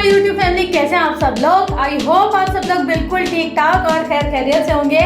My YouTube family, कैसे हैं आप सब लोग। आई होप आप सब लोग बिल्कुल ठीक ठाक और खैर खैरियत से होंगे।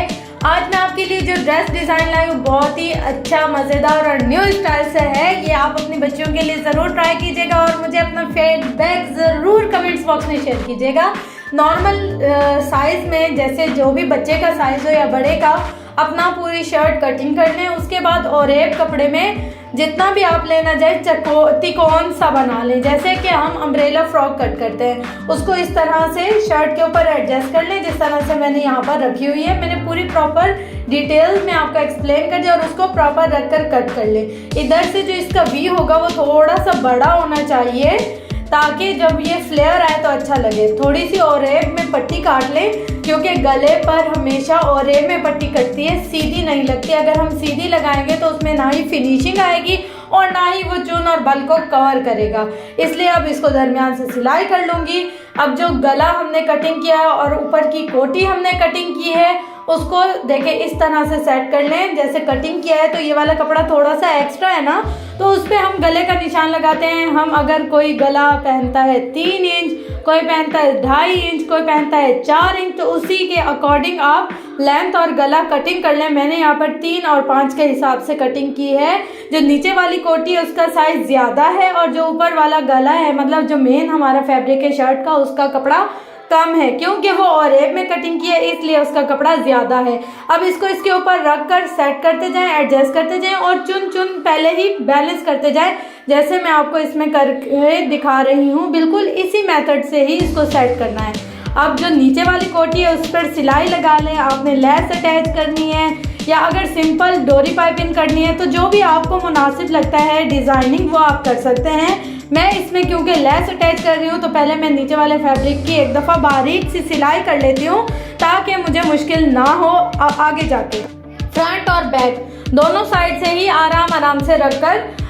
आज मैं आपके लिए जो ड्रेस डिज़ाइन लाई हूँ बहुत ही अच्छा, मज़ेदार और न्यू स्टाइल से है। ये आप अपनी बच्चियों के लिए ज़रूर ट्राई कीजिएगा और मुझे अपना फीडबैक ज़रूर कमेंट्स बॉक्स में शेयर कीजिएगा। नॉर्मल साइज़ में, जैसे जो भी बच्चे का साइज़ हो या बड़े का, अपना पूरी शर्ट कटिंग कर लें। उसके बाद ओरेब कपड़े में जितना भी आप लेना चाहे तिकोन सा बना लें। जैसे कि हम अम्ब्रेला फ्रॉक कट करते हैं, उसको इस तरह से शर्ट के ऊपर एडजस्ट कर लें, जिस तरह से मैंने यहाँ पर रखी हुई है। मैंने पूरी प्रॉपर डिटेल में आपको एक्सप्लेन कर दिया और उसको प्रॉपर रख कर कट कर लें। इधर से जो इसका वी होगा वो थोड़ा सा बड़ा होना चाहिए ताकि जब ये फ्लेयर आए तो अच्छा लगे। थोड़ी सी ओरेब में पट्टी काट लें, क्योंकि गले पर हमेशा ओरेब में पट्टी कटती है, सीधी नहीं लगती। अगर हम सीधी लगाएंगे तो उसमें ना ही फिनिशिंग आएगी और ना ही वो चुन और बल को कवर करेगा। इसलिए अब इसको दरमियान से सिलाई कर लूँगी। अब जो गला हमने कटिंग किया और ऊपर की कोटी हमने कटिंग की है, उसको देखिए इस तरह से सेट कर लें। जैसे कटिंग किया है तो ये वाला कपड़ा थोड़ा सा एक्स्ट्रा है ना, तो उस पर हम गले का निशान लगाते हैं। हम अगर कोई गला पहनता है 3 इंच, कोई पहनता है 2.5 इंच, कोई पहनता है 4 इंच, तो उसी के अकॉर्डिंग आप लेंथ और गला कटिंग कर लें। मैंने यहाँ पर 3 और 5 के हिसाब से कटिंग की है। जो नीचे वाली कोटी है उसका साइज़ ज़्यादा है और जो ऊपर वाला गला है, मतलब जो मेन हमारा फैब्रिक है शर्ट का, उसका कपड़ा कम है, क्योंकि वो ओरेब में कटिंग की है, इसलिए उसका कपड़ा ज़्यादा है। अब इसको इसके ऊपर रख कर सेट करते जाएं, एडजस्ट करते जाएं और चुन चुन पहले ही बैलेंस करते जाएं, जैसे मैं आपको इसमें करके दिखा रही हूँ। बिल्कुल इसी मेथड से ही इसको सेट करना है। अब जो नीचे वाली कोटी है उस पर सिलाई लगा लें। आपने लेस अटैच करनी है या अगर सिंपल डोरी पाइपिंग करनी है, तो जो भी आपको मुनासिब लगता है डिज़ाइनिंग वो आप कर सकते हैं। मैं इसमें क्योंकि लेस अटैच कर रही हूँ तो पहले मैं नीचे वाले फैब्रिक की एक दफ़ा बारीक सी सिलाई कर लेती हूँ ताकि मुझे मुश्किल ना हो आगे जाके। फ्रंट और बैक दोनों साइड से ही आराम से रखकर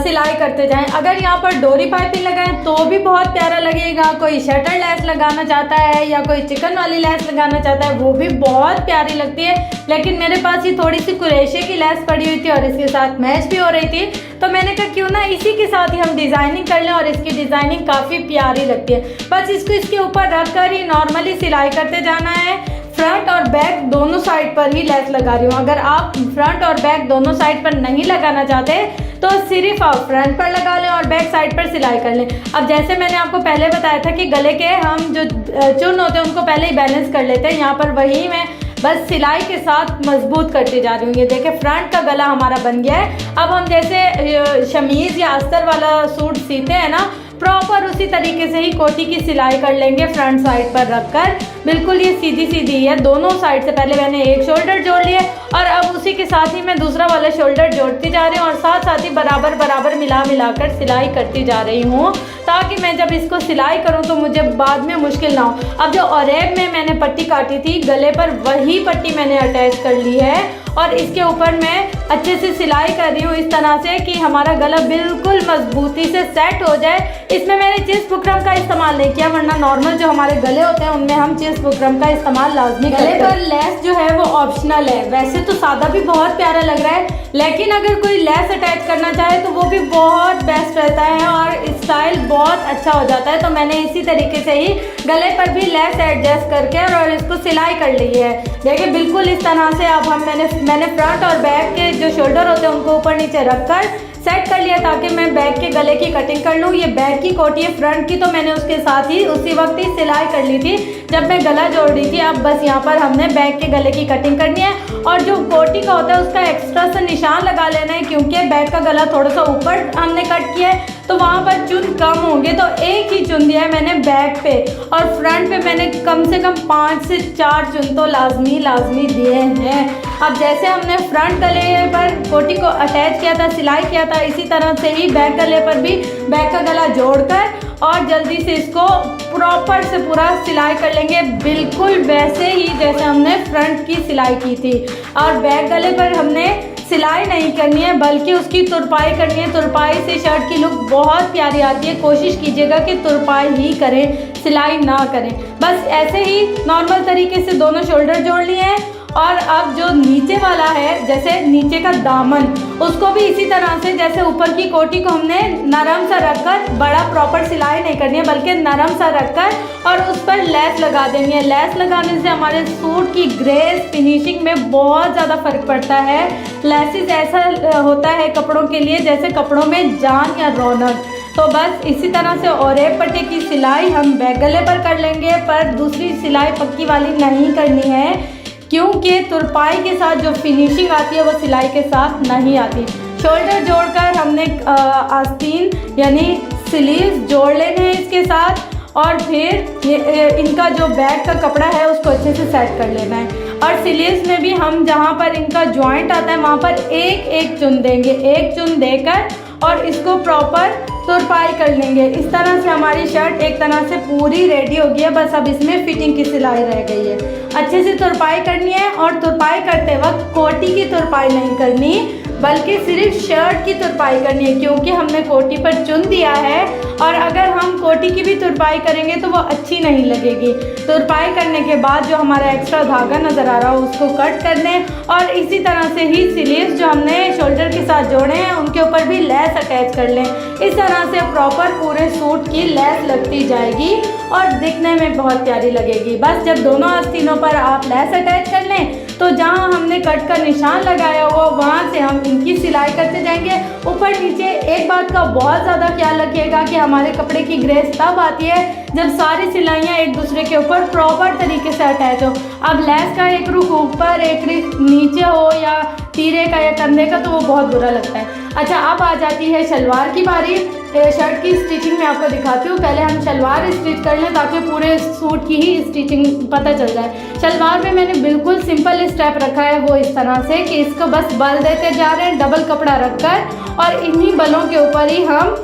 सिलाई करते जाएं। अगर यहाँ पर डोरी पाइपिंग लगाएं तो भी बहुत प्यारा लगेगा। कोई शटर लेस लगाना चाहता है या कोई चिकन वाली लेस लगाना चाहता है, वो भी बहुत प्यारी लगती है। लेकिन मेरे पास ये थोड़ी सी कुरेशे की लेस पड़ी हुई थी और इसके साथ मैच भी हो रही थी, तो मैंने कहा क्यों ना इसी के साथ ही हम डिज़ाइनिंग कर लें और इसकी डिज़ाइनिंग काफ़ी प्यारी लगती है। बस इसको इसके ऊपर रख कर ही नॉर्मली सिलाई करते जाना है। फ्रंट और बैक दोनों साइड पर ही लेस लगा रही हूँ। अगर आप फ्रंट और बैक दोनों साइड पर नहीं लगाना चाहते तो सिर्फ आप फ्रंट पर लगा लें और बैक साइड पर सिलाई कर लें। अब जैसे मैंने आपको पहले बताया था कि गले के हम जो चुन होते हैं उनको पहले ही बैलेंस कर लेते हैं, यहाँ पर वही मैं बस सिलाई के साथ मजबूत करती जा रही हूँ। ये देखिए फ्रंट का गला हमारा बन गया है। अब हम जैसे शमीज़ या अस्तर वाला सूट सीते हैं ना, प्रॉपर उसी तरीके से ही कोटी की सिलाई कर लेंगे फ्रंट साइड पर रखकर। बिल्कुल ये सीधी सीधी है दोनों साइड से। पहले मैंने एक शोल्डर जोड़ लिया और अब उसी के साथ ही मैं दूसरा वाला शोल्डर जोड़ती जा रही हूँ और साथ ही बराबर मिलाकर सिलाई करती जा रही हूँ, ताकि मैं जब इसको सिलाई करूँ तो मुझे बाद में मुश्किल ना हो। अब जो ओरेब में मैंने पट्टी काटी थी गले पर, वही पट्टी मैंने अटैच कर ली है और इसके ऊपर मैं अच्छे से सिलाई कर रही हूँ इस तरह से कि हमारा गला बिल्कुल मजबूती से सेट हो जाए। इसमें मैंने चीज़ बुकरम का इस्तेमाल नहीं किया, वरना नॉर्मल जो हमारे गले होते हैं उनमें हम चीज़ बुकरम का इस्तेमाल लाजमी करते हैं। गले पर लेस जो है वो ऑप्शनल है। वैसे तो सादा भी बहुत प्यारा लग रहा है, लेकिन अगर कोई लेस अटैच करना चाहे तो वो भी बहुत बेस्ट रहता है और स्टाइल बहुत अच्छा हो जाता है। तो मैंने इसी तरीके से ही गले पर भी लेस एडजस्ट करके और इसको सिलाई कर ली है। देखिए बिल्कुल इस तरह से। अब हम मैंने फ्रंट और बैक के जो शोल्डर होते हैं उनको ऊपर नीचे रखकर सेट कर लिया ताकि मैं बैक के गले की कटिंग कर लूँ। ये बैक की कोटी है, फ्रंट की तो मैंने उसके साथ ही उसी वक्त ही सिलाई कर ली थी जब मैं गला जोड़ रही थी। अब बस यहाँ पर हमने बैक के गले की कटिंग करनी है और जो कोटी का होता है उसका एक्स्ट्रा सा निशान लगा लेना है, क्योंकि बैक का गला थोड़ा सा ऊपर हमने कट किया है तो वहाँ पर चुन कम होंगे, तो एक ही चुन दिया है मैंने बैक पे और फ्रंट पे मैंने कम से कम 5 से 4 चुन तो लाजमी दिए हैं। अब जैसे हमने फ्रंट गले पर कोटी को अटैच किया था, सिलाई किया था, इसी तरह से ही बैक गले पर भी बैक का गला जोड़कर और जल्दी से इसको प्रॉपर से पूरा सिलाई कर लेंगे, बिल्कुल वैसे ही जैसे हमने फ्रंट की सिलाई की थी। और बैक गले पर हमने सिलाई नहीं करनी है बल्कि उसकी तुरपाई करनी है। तुरपाई से शर्ट की लुक बहुत प्यारी आती है। कोशिश कीजिएगा कि तुरपाई ही करें, सिलाई ना करें। बस ऐसे ही नॉर्मल तरीके से दोनों शोल्डर जोड़ लिए हैं और अब जो नीचे वाला है, जैसे नीचे का दामन, उसको भी इसी तरह से जैसे ऊपर की कोटी को हमने नरम सा रखकर, बड़ा प्रॉपर सिलाई नहीं करनी है बल्कि नरम सा रखकर और उस पर लेस लगा देनी है। लेस लगाने से हमारे सूट की ग्रेस फिनिशिंग में बहुत ज़्यादा फर्क पड़ता है। लेसिस ऐसा होता है कपड़ों के लिए जैसे कपड़ों में जान या रौनक। तो बस इसी तरह से ओरेप पट्टे की सिलाई हम बैक गले पर कर लेंगे, पर दूसरी सिलाई पक्की वाली नहीं करनी है क्योंकि तुरपाई के साथ जो फिनिशिंग आती है वो सिलाई के साथ नहीं आती। शोल्डर जोड़कर हमने आस्तीन यानी स्लीव्स जोड़ लेने हैं इसके साथ, और फिर ये इनका जो बैक का कपड़ा है उसको अच्छे से सेट कर लेना है। और स्लीव्स में भी हम जहाँ पर इनका जॉइंट आता है वहाँ पर एक एक चुन देंगे, एक चुन देकर और इसको प्रॉपर तुरपाई कर लेंगे। इस तरह से हमारी शर्ट एक तरह से पूरी रेडी हो गई है। बस अब इसमें फिटिंग की सिलाई रह गई है। अच्छे से तुरपाई करनी है और तुरपाई करते वक्त कोटी की तुरपाई नहीं करनी बल्कि सिर्फ शर्ट की तुरपाई करनी है, क्योंकि हमने कोटी पर चुन दिया है और अगर हम कोटी की भी तुरपाई करेंगे तो वो अच्छी नहीं लगेगी। तुरपाई करने के बाद जो हमारा एक्स्ट्रा धागा नज़र आ रहा हो उसको कट कर दें और इसी तरह से ही स्लीव्स जो हमने शोल्डर के साथ जोड़े हैं उनके ऊपर भी लेस अटैच कर लें। इस तरह से प्रॉपर पूरे सूट की लेस लगती जाएगी और दिखने में बहुत प्यारी लगेगी। बस जब दोनों आस्तीनों पर आप लेस अटैच कर लें तो जहाँ हमने कट का निशान लगाया हुआ वहाँ से हम इनकी सिलाई करते जाएंगे ऊपर नीचे। एक बात का बहुत ज़्यादा ख्याल रखिएगा कि हमारे कपड़े की ग्रेस तब आती है जब सारी सिलाइयाँ एक दूसरे के ऊपर प्रॉपर तरीके से अटैच हो। अब लेस का एक रुख ऊपर एक रुख नीचे हो या तीरे का या कंधे का तो वो बहुत बुरा लगता है। अच्छा, अब आ जाती है शलवार की बारी। शर्ट की स्टिचिंग मैं आपको दिखाती हूँ। पहले हम शलवार स्टिच कर लें ताकि पूरे सूट की ही स्टिचिंग पता चल जाए। शलवार में मैंने बिल्कुल सिंपल स्टेप रखा है वो इस तरह से कि इसको बस बल देते जा रहे हैं डबल कपड़ा रखकर और इन्हीं बलों के ऊपर ही हम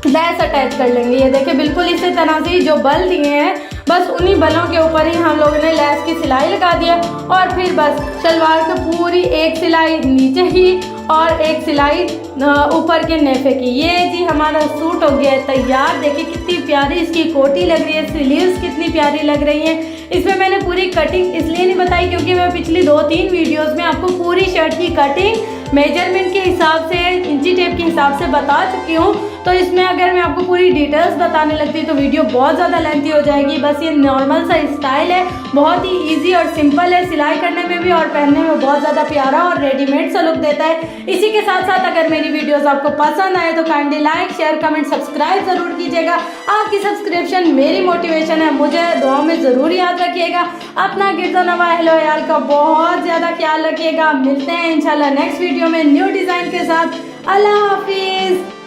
लेस अटैच कर लेंगे। ये देखिए बिल्कुल इसी तरह से जो बल दिए हैं बस उन्हीं बलों के ऊपर ही हम लोगों ने लेस की सिलाई लगा दिया और फिर बस शलवार की पूरी एक सिलाई नीचे ही और एक सिलाई ऊपर के नेफे की। ये जी हमारा सूट हो गया है तैयार। देखिए कितनी प्यारी इसकी कोटी लग रही है, स्लीव्स कितनी प्यारी लग रही हैं। इसमें मैंने पूरी कटिंग इसलिए नहीं बताई क्योंकि मैं पिछली 2-3 वीडियोस में आपको पूरी शर्ट की कटिंग मेजरमेंट के हिसाब से, इंची टेप के हिसाब से बता चुकी हूँ। तो इसमें अगर मैं आपको पूरी डिटेल्स बताने लगती तो वीडियो बहुत ज़्यादा लेंथी हो जाएगी। बस ये नॉर्मल सा स्टाइल है, बहुत ही इजी और सिंपल है, सिलाई करने में भी और पहनने में बहुत ज़्यादा प्यारा और रेडीमेड सा लुक देता है। इसी के साथ साथ अगर मेरी वीडियोस आपको पसंद आए तो kindly like, share, comment, subscribe ज़रूर कीजिएगा। आपकी सब्सक्रिप्शन मेरी मोटिवेशन है। मुझे दुआ में ज़रूर याद रखिएगा। अपना गिरजा नवा अहलो यार का बहुत ज़्यादा ख्याल रखिएगा। मिलते हैं इंशाल्लाह नेक्स्ट वीडियो में न्यू डिज़ाइन के साथ। अल्लाह हाफिज़।